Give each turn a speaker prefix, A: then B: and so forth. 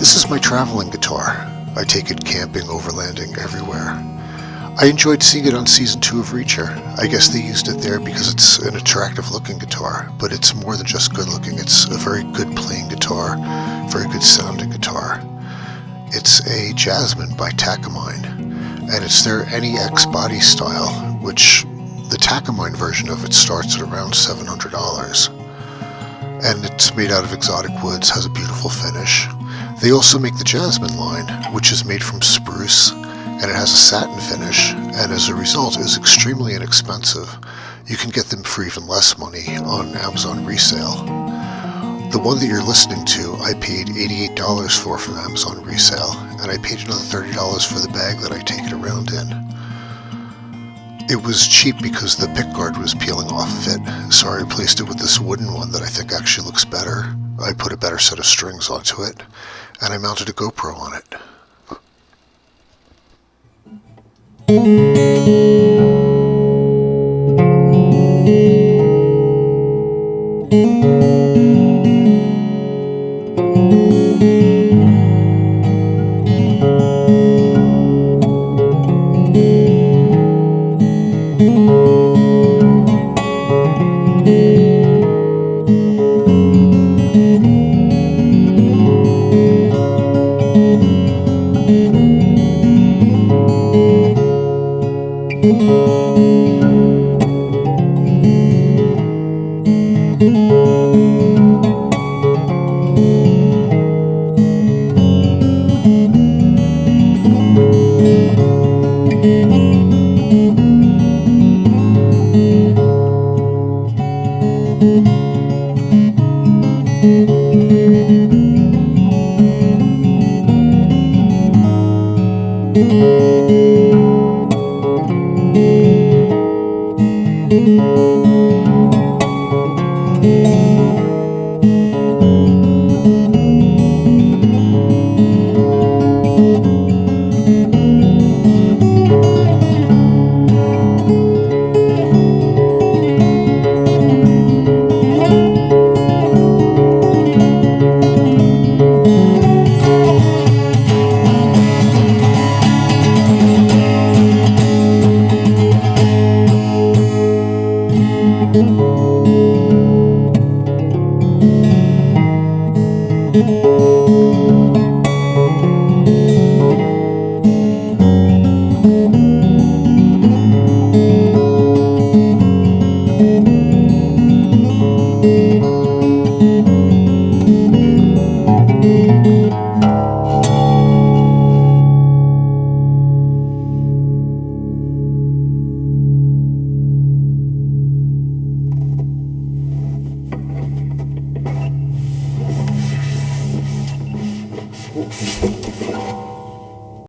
A: This is my traveling guitar. I take it camping, overlanding, everywhere. I enjoyed seeing it on season 2 of Reacher. I guess they used it there because it's an attractive looking guitar, but it's more than just good looking. It's a very good playing guitar, very good sounding guitar. It's a Jasmine by Takamine, and it's their NEX body style, which the Takamine version of it starts at around $700. And it's made out of exotic woods, has a beautiful finish. They also make the Jasmine line, which is made from spruce, and it has a satin finish, and as a result is extremely inexpensive. You can get them for even less money on Amazon resale. The one that you're listening to, I paid $88 for from Amazon resale, and I paid another $30 for the bag that I take it around in. It was cheap because the pickguard was peeling off of it, so I replaced it with this wooden one that I think actually looks better. I put a better set of strings onto it, and I mounted a GoPro on it.